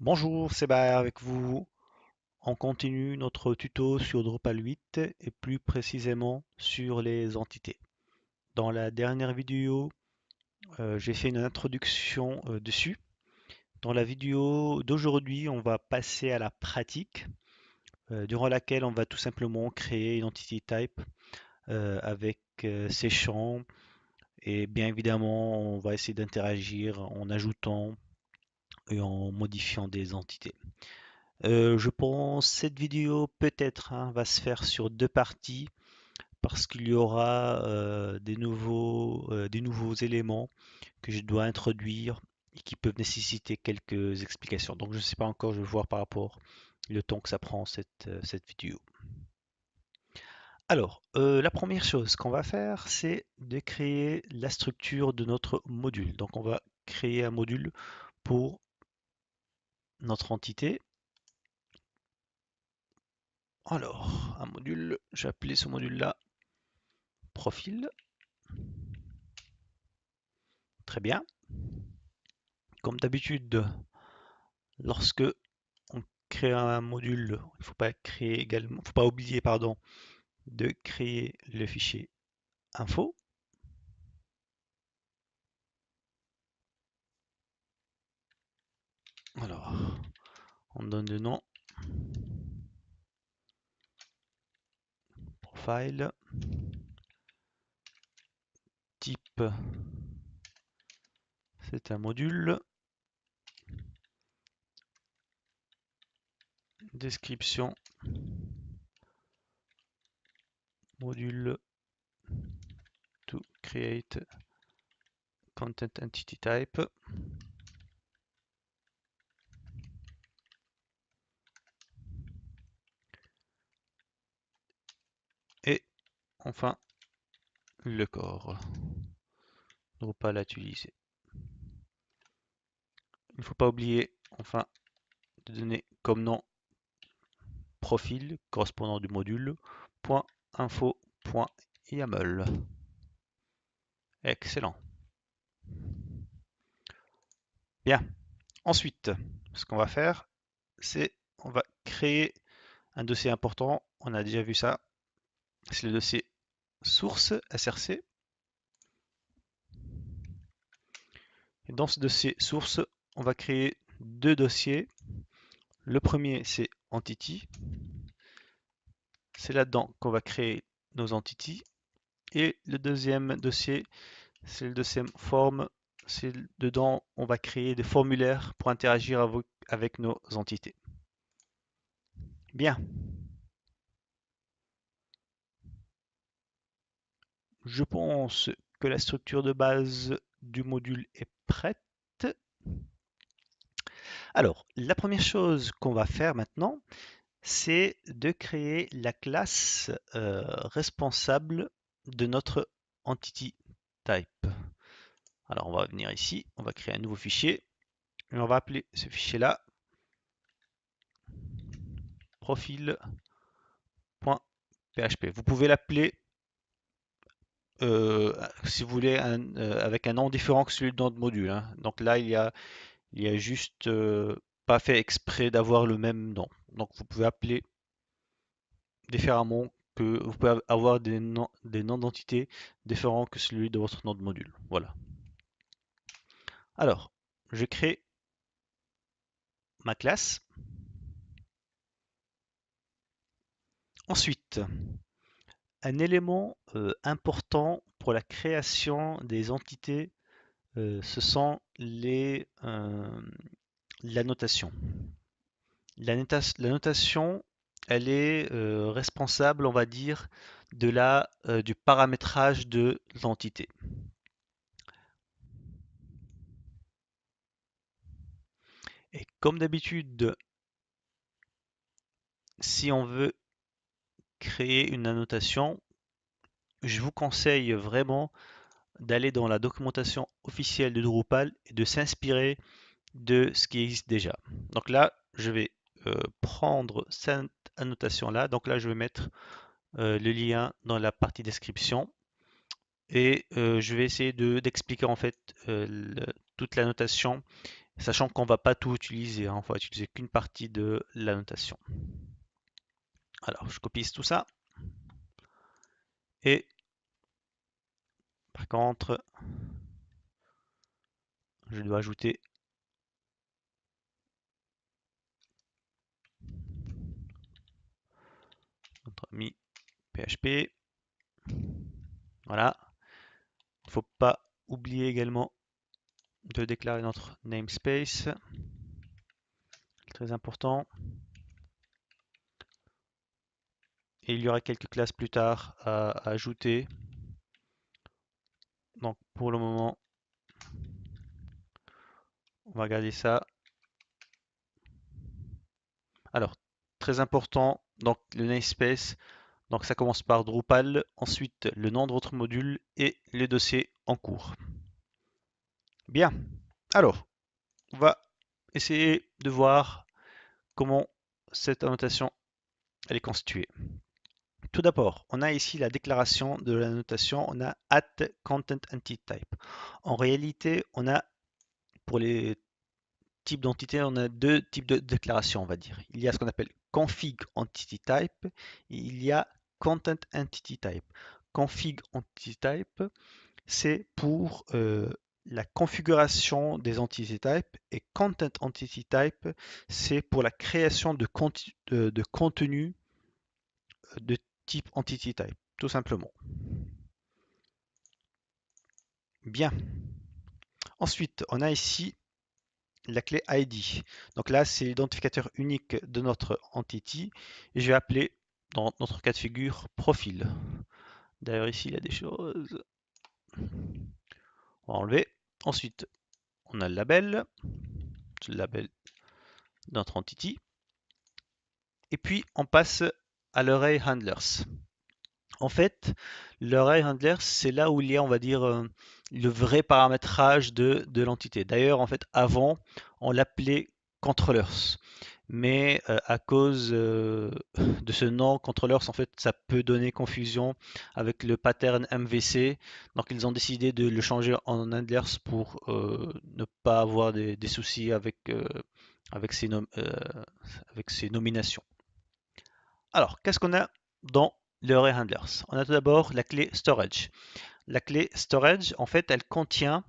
Bonjour, c'est Baer avec vous. On continue notre tuto sur Drupal 8 et plus précisément sur les entités. Dans la dernière vidéo, j'ai fait une introduction dessus. Dans la vidéo d'aujourd'hui, on va passer à la pratique, durant laquelle on va tout simplement créer une entity type avec ses champs et bien évidemment, on va essayer d'interagir en ajoutant et en modifiant des entités. Je pense cette vidéo peut-être va se faire sur deux parties parce qu'il y aura des nouveaux éléments que je dois introduire et qui peuvent nécessiter quelques explications. Donc je ne sais pas encore, je vais voir par rapport le temps que ça prend cette vidéo. Alors, la première chose qu'on va faire, c'est de créer la structure de notre module. Donc on va créer un module pour notre entité. Alors, un module, je vais appeler ce module-là profil. Très bien. Comme d'habitude, lorsque on crée un module, il ne faut pas créer également, faut pas oublier pardon, de créer le fichier info. Alors, on donne le nom, profile, type, c'est un module, description, module to create content entity type. Et enfin, le corps. Drupal à utiliser. Il ne faut pas oublier, enfin, de donner comme nom profil correspondant du module .info.yaml. Excellent. Bien. Ensuite, ce qu'on va faire, c'est on va créer un dossier important. On a déjà vu ça. C'est le dossier source src. Et dans ce dossier source, on va créer deux dossiers. Le premier, c'est entity. C'est là-dedans qu'on va créer nos entities. Et le deuxième dossier, c'est le dossier form. C'est dedans, on va créer des formulaires pour interagir avec nos entités. Bien. Je pense que la structure de base du module est prête. Alors, la première chose qu'on va faire maintenant, c'est de créer la classe responsable de notre entity type. Alors, on va venir ici, on va créer un nouveau fichier et on va appeler ce fichier-là profil.php. Vous pouvez l'appeler si vous voulez avec un nom différent que celui de notre module, hein. Donc là, il y a juste pas fait exprès d'avoir le même nom. Donc vous pouvez appeler différemment que vous pouvez avoir des noms d'entités différents que celui de votre nom de module. Voilà. Alors, je crée ma classe. Ensuite, un élément important pour la création des entités, ce sont la notation. La notation, elle est responsable, on va dire, du paramétrage de l'entité. Et comme d'habitude, si on veut créer une annotation, je vous conseille vraiment d'aller dans la documentation officielle de Drupal et de s'inspirer de ce qui existe déjà. Donc là, je vais prendre cette annotation-là. Donc là, je vais mettre le lien dans la partie description et je vais essayer d'expliquer en fait toute la notation sachant qu'on ne va pas tout utiliser, hein, on va utiliser qu'une partie de la notation. Alors, je copie tout ça. Et par contre, je dois ajouter notre ami PHP. Voilà. Il ne faut pas oublier également de déclarer notre namespace. Très important. Et il y aura quelques classes plus tard à ajouter. Donc pour le moment, on va garder ça. Alors, très important, donc le namespace, donc ça commence par Drupal, ensuite le nom de votre module et le dossier en cours. Bien, alors, on va essayer de voir comment cette annotation elle est constituée. Tout d'abord, on a ici la déclaration de la notation, on a @content entity type. En réalité, on a pour les types d'entités, on a deux types de déclarations, on va dire. Il y a ce qu'on appelle config entity type et il y a content entity type. Config entity type, c'est pour la configuration des entity types et content entity type, c'est pour la création de contenu de type entity type, tout simplement. Bien. Ensuite, on a ici la clé ID. Donc là, c'est l'identificateur unique de notre entity et je vais appeler dans notre cas de figure profil. D'ailleurs, ici, il y a des choses. On va enlever. Ensuite, on a le label. Le label de notre entity. Et puis, on passe à l'array handlers. En fait, l'array handlers, c'est là où il y a, on va dire, le vrai paramétrage de l'entité. D'ailleurs, en fait, avant, on l'appelait controllers. Mais à cause de ce nom controllers, en fait, ça peut donner confusion avec le pattern MVC. Donc, ils ont décidé de le changer en handlers pour ne pas avoir des soucis avec avec ces nominations. Alors, qu'est-ce qu'on a dans le array handlers? On a tout d'abord la clé storage. La clé storage, en fait, elle contient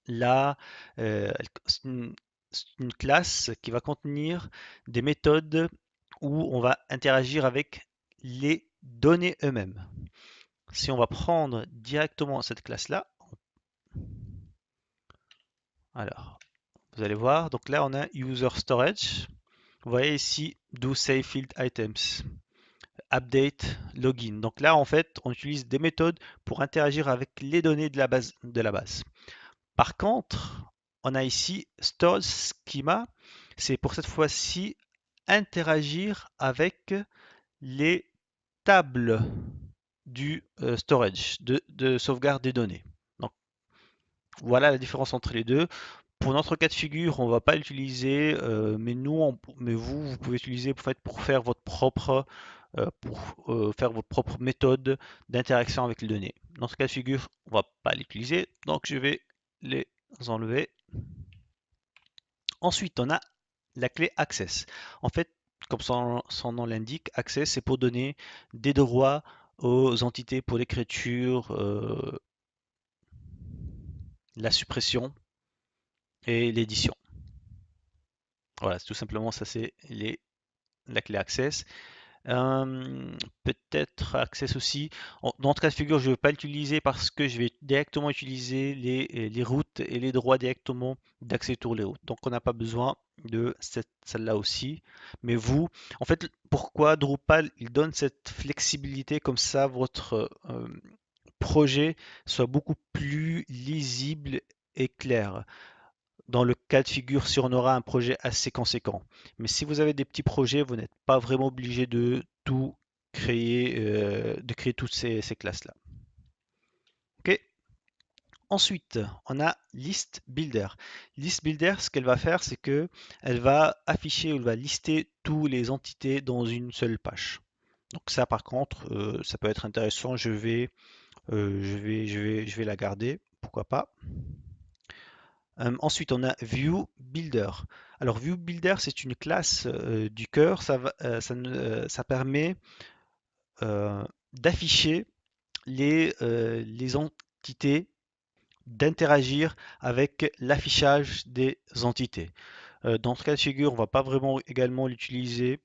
c'est une classe qui va contenir des méthodes où on va interagir avec les données eux-mêmes. Si on va prendre directement cette classe-là, alors, vous allez voir, donc là on a user storage. Vous voyez ici do save field items, update, login. Donc là en fait, on utilise des méthodes pour interagir avec les données de la base. Par contre, on a ici Storage Schema. C'est pour cette fois-ci interagir avec les tables du storage, de sauvegarde des données. Donc, voilà la différence entre les deux. Pour notre cas de figure, on ne va pas l'utiliser, mais vous pouvez utiliser pour faire votre propre méthode d'interaction avec les données. Dans notre cas de figure, on ne va pas l'utiliser, donc je vais les enlever. Ensuite, on a la clé Access. En fait, comme son nom l'indique, Access, c'est pour donner des droits aux entités pour l'écriture, la suppression et l'édition. Voilà, tout simplement, ça c'est la clé Access. Peut-être Access aussi. Dans notre cas de figure, je ne vais pas l'utiliser parce que je vais directement utiliser les routes et les droits directement d'accès tour les routes. Donc on n'a pas besoin de celle-là aussi. Mais vous, en fait, pourquoi Drupal il donne cette flexibilité comme ça, votre projet soit beaucoup plus lisible et clair dans le cas de figure si on aura un projet assez conséquent. Mais si vous avez des petits projets, vous n'êtes pas vraiment obligé de tout créer, de créer toutes ces classes-là. Ok. Ensuite, on a List Builder. List Builder, ce qu'elle va faire, c'est que elle va afficher, elle va lister toutes les entités dans une seule page. Donc ça, par contre, ça peut être intéressant. Je vais la garder. Pourquoi pas? Ensuite, on a View Builder. Alors, View Builder, c'est une classe du cœur. Ça permet d'afficher les entités, d'interagir avec l'affichage des entités. Dans ce cas de figure, on va pas vraiment également l'utiliser.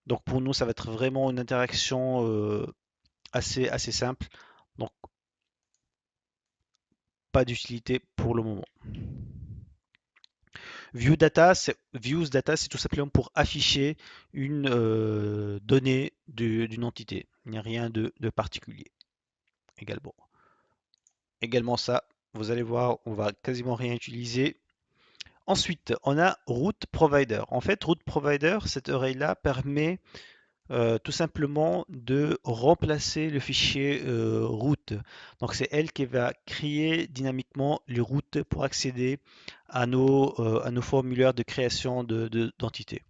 Donc pour nous, ça va être vraiment une interaction assez simple. Donc pas d'utilité pour le moment. Views data, c'est tout simplement pour afficher une donnée d'une entité. Il n'y a rien de particulier également. Également ça, vous allez voir, on va quasiment rien utiliser. Ensuite, on a Route Provider. En fait, Route Provider, cette oreille-là permet tout simplement de remplacer le fichier route. Donc c'est elle qui va créer dynamiquement les routes pour accéder à nos formulaires de création d'entités.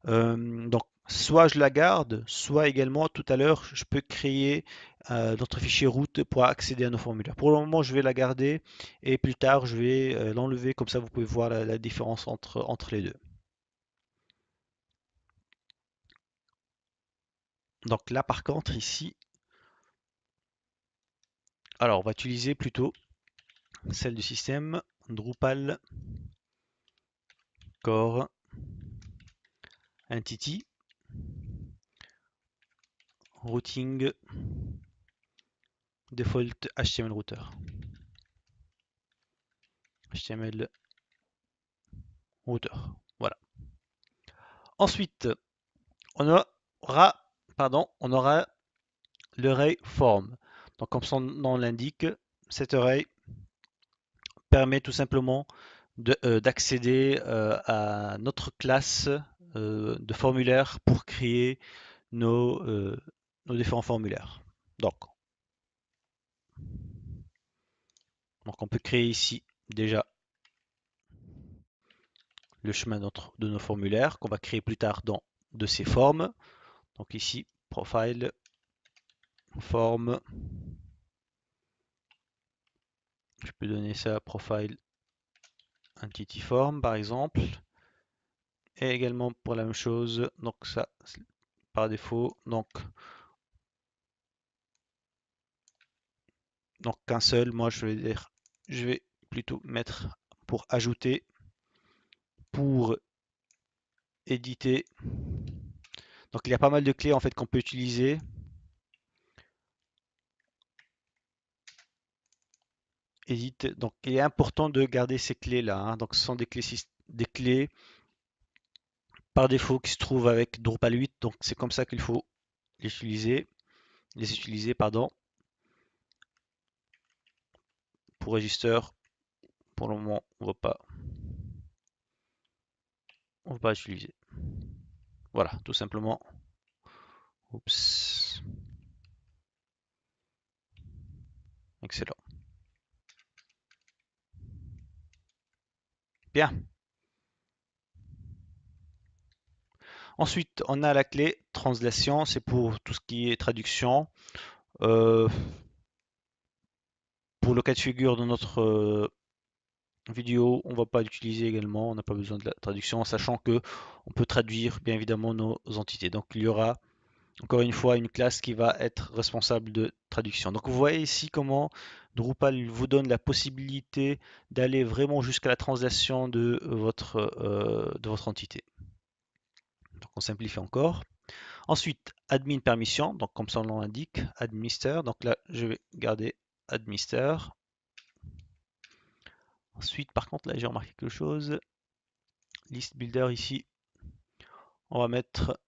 Donc soit je la garde, soit également tout à l'heure je peux créer notre fichier route pour accéder à nos formulaires. Pour le moment je vais la garder et plus tard je vais l'enlever, comme ça vous pouvez voir la différence entre les deux. Donc là par contre ici, alors on va utiliser plutôt celle du système Drupal core entity routing default HTML router. HTML router. Voilà. Ensuite, on aura, on aura l'array form. Donc, comme son nom l'indique, cette array permet tout simplement d'accéder à notre classe de formulaire pour créer nos différents formulaires. Donc on peut créer ici déjà le chemin de nos formulaires qu'on va créer plus tard dans de ces formes. Donc ici, profile, forme. Je peux donner ça profile entity form par exemple. Et également pour la même chose, donc ça par défaut, donc qu'un seul, moi je vais plutôt mettre pour ajouter, pour éditer. Donc il y a pas mal de clés en fait qu'on peut utiliser. Edit. Donc il est important de garder ces clés là, hein. Donc ce sont des clés par défaut qui se trouvent avec Drupal 8. Donc c'est comme ça qu'il faut les utiliser pardon. Pour register, pour le moment on va pas utiliser. Voilà, tout simplement. Oups. Excellent. Bien. Ensuite, on a la clé translation, c'est pour tout ce qui est traduction. Pour le cas de figure de notre vidéo, on ne va pas l'utiliser également, on n'a pas besoin de la traduction, sachant que on peut traduire bien évidemment nos entités. Donc il y aura encore une fois une classe qui va être responsable de traduction. Donc vous voyez ici comment Drupal vous donne la possibilité d'aller vraiment jusqu'à la translation de votre entité. Donc on simplifie encore. Ensuite, admin permission, donc comme son nom l'indique, administer. Donc là, je vais garder administer. Ensuite, par contre, là, j'ai remarqué quelque chose. List builder ici, on va mettre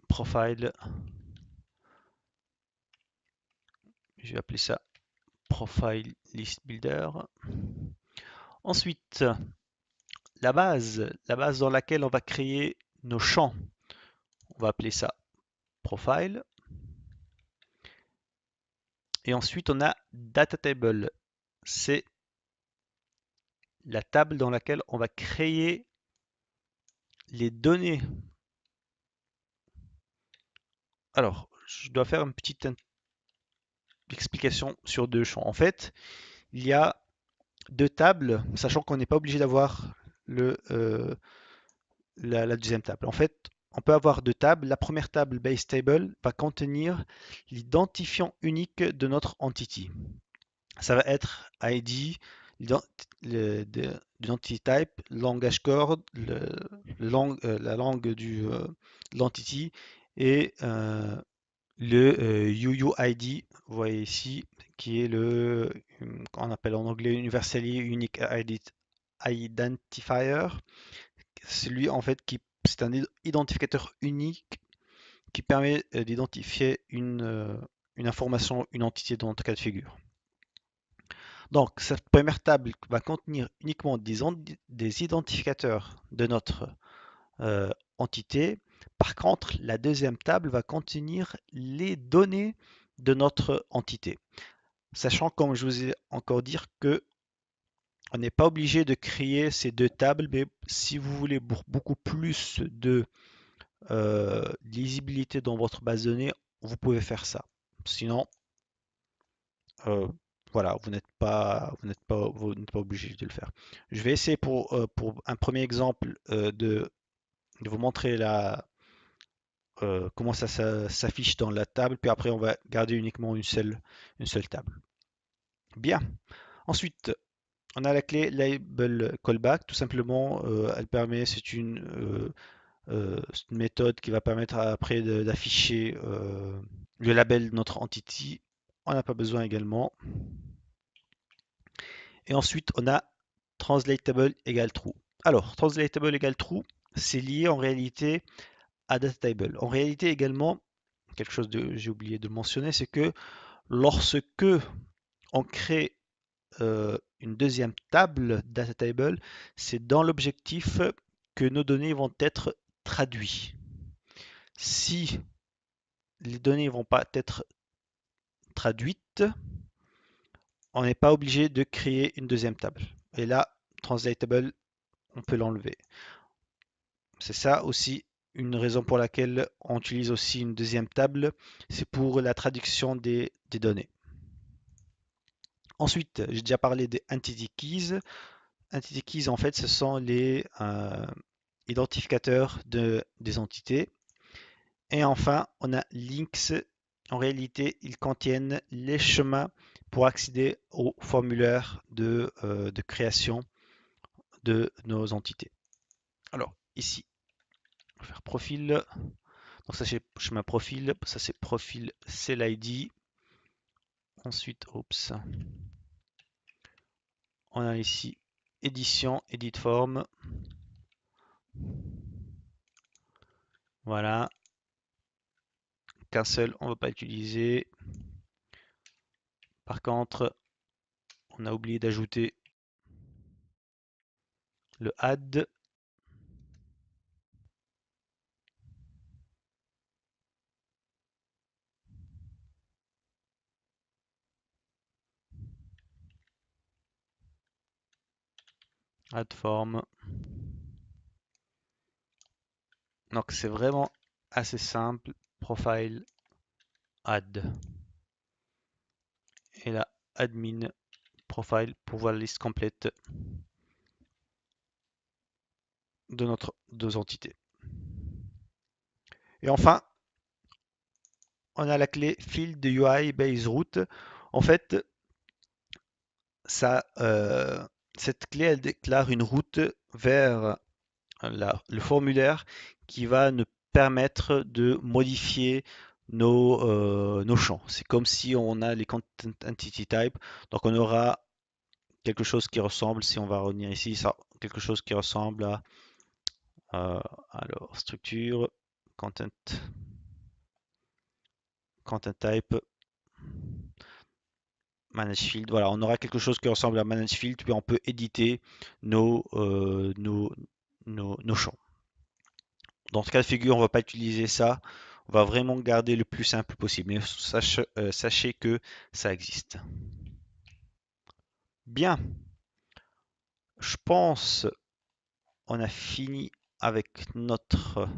profile. Je vais appeler ça profile list builder. Ensuite, la base dans laquelle on va créer nos champs, on va appeler ça profile. Et ensuite, on a data table. C'est la table dans laquelle on va créer les données. Alors, je dois faire une petite explication sur deux champs. En fait, il y a deux tables, sachant qu'on n'est pas obligé d'avoir la deuxième table. En fait, on peut avoir deux tables. La première table, base table, va contenir l'identifiant unique de notre entity. Ça va être ID, l'identity type, langage code, la langue de l'entity et le UUID, vous voyez ici, qui est qu'on appelle en anglais Universally Unique Identifier. C'est lui en fait c'est un identificateur unique qui permet d'identifier une information, une entité dans notre cas de figure. Donc, cette première table va contenir uniquement des identificateurs de notre entité. Par contre, la deuxième table va contenir les données de notre entité. Sachant, comme je vous ai encore dit, que on n'est pas obligé de créer ces deux tables, mais si vous voulez beaucoup plus de lisibilité dans votre base de données, vous pouvez faire ça. Sinon, euh, voilà, vous n'êtes pas obligé de le faire. Je vais essayer pour un premier exemple de vous montrer comment ça s'affiche dans la table, puis après on va garder uniquement une seule table. Bien. Ensuite, on a la clé label callback. Tout simplement, elle permet, c'est une méthode qui va permettre après d'afficher le label de notre entity. On n'a pas besoin également. Et ensuite, on a translatable égale true. Alors, translatable égale true, c'est lié en réalité à datatable. En réalité également, quelque chose j'ai oublié de mentionner, c'est que lorsque on crée une deuxième table datatable, c'est dans l'objectif que nos données vont être traduites. Si les données ne vont pas être traduites, on n'est pas obligé de créer une deuxième table. Et là, translatable, on peut l'enlever. C'est ça aussi une raison pour laquelle on utilise aussi une deuxième table, c'est pour la traduction des données. Ensuite, j'ai déjà parlé des entity keys. Entity keys, en fait, ce sont les identificateurs des entités. Et enfin, on a links. En réalité, ils contiennent les chemins pour accéder au formulaire de création de nos entités. Alors, ici, on va faire profil. Donc ça c'est chemin profil, ça c'est profil CellID. Ensuite, oups, on a ici édition, edit form. Voilà. Cancel, on ne va pas utiliser. Par contre, on a oublié d'ajouter le add. Add form. Donc c'est vraiment assez simple. Profile, add. Et là, admin, profile pour voir la liste complète de notre deux entités. Et enfin, on a la clé field UI base route. En fait, cette clé, elle déclare une route vers le formulaire qui va nous permettre de modifier nos champs. C'est comme si on a les content entity type. Donc on aura quelque chose qui ressemble, si on va revenir ici, ça, quelque chose qui ressemble à alors structure, content, content type, manage field. Voilà, on aura quelque chose qui ressemble à manage field, puis on peut éditer nos champs. Dans ce cas de figure, on ne va pas utiliser ça. On va vraiment garder le plus simple possible. Mais sachez que ça existe. Bien, je pense on a fini avec notre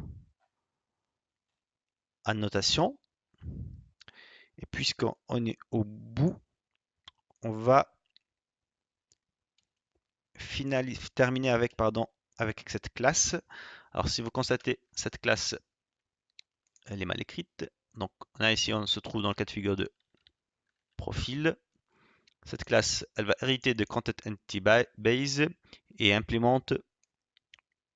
annotation. Et puisqu'on est au bout, on va terminer avec, pardon, avec cette classe. Alors si vous constatez, cette classe, elle est mal écrite. Donc là ici, on se trouve dans le cas de figure de profil. Cette classe, elle va hériter de Content Entity Base et implémente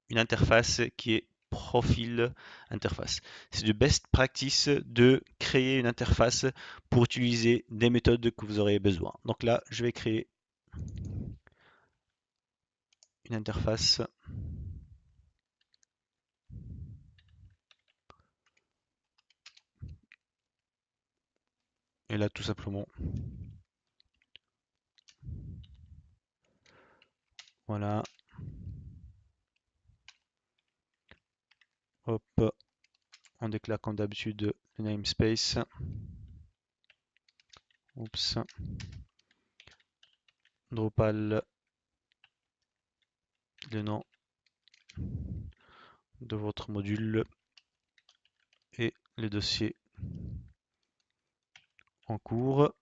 une interface qui est profil interface. C'est de best practice de créer une interface pour utiliser des méthodes que vous aurez besoin. Donc là, je vais créer une interface. Et là, tout simplement, voilà. Hop, on déclare comme d'habitude le namespace. Oups. Drupal, le nom de votre module et le dossier en cours.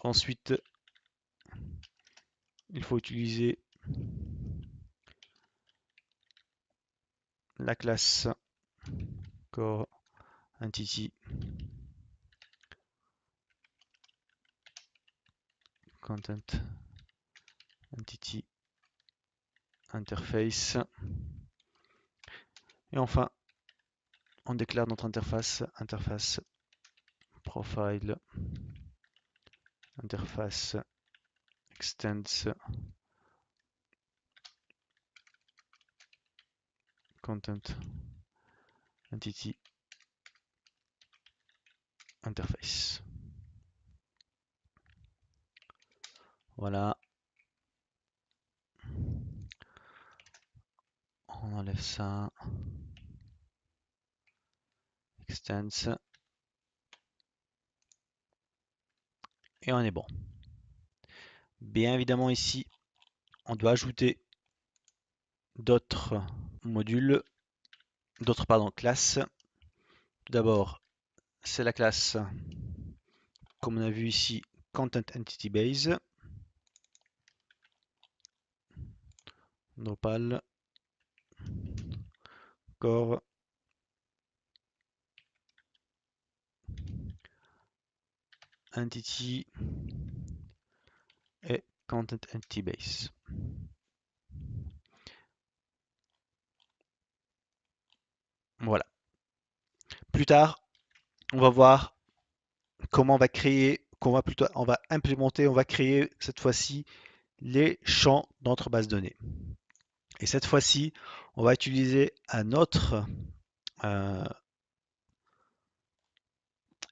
Ensuite, il faut utiliser la classe core entity content entity interface. Et enfin, on déclare notre interface profile, interface extends content entity interface. Voilà. On enlève ça. Extends. Et on est bon. Bien évidemment ici, on doit ajouter d'autres modules, d'autres classes. Tout d'abord, c'est la classe, comme on a vu ici, Content Entity Base. Drupal core entity et Content Entity Base. Voilà. Plus tard, on va voir comment on va créer, on va implémenter, on va créer cette fois-ci les champs dans notre base de données. Et cette fois-ci, on va utiliser un autre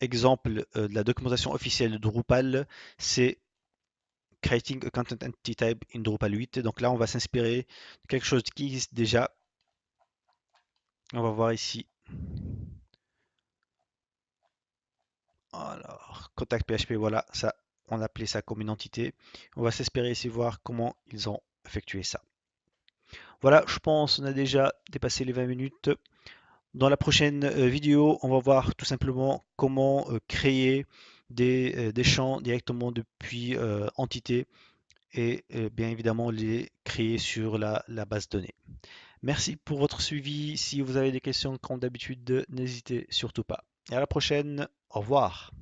exemple de la documentation officielle de Drupal, c'est Creating a Content Entity Type in Drupal 8. Donc là, on va s'inspirer de quelque chose qui existe déjà. On va voir ici. Alors, contact PHP, voilà, ça, on appelait ça comme une entité. On va s'espérer ici voir comment ils ont effectué ça. Voilà, je pense qu'on a déjà dépassé les 20 minutes. Dans la prochaine vidéo, on va voir tout simplement comment créer des champs directement depuis entité et bien évidemment les créer sur la base de données. Merci pour votre suivi. Si vous avez des questions, comme d'habitude, n'hésitez surtout pas. Et à la prochaine. Au revoir.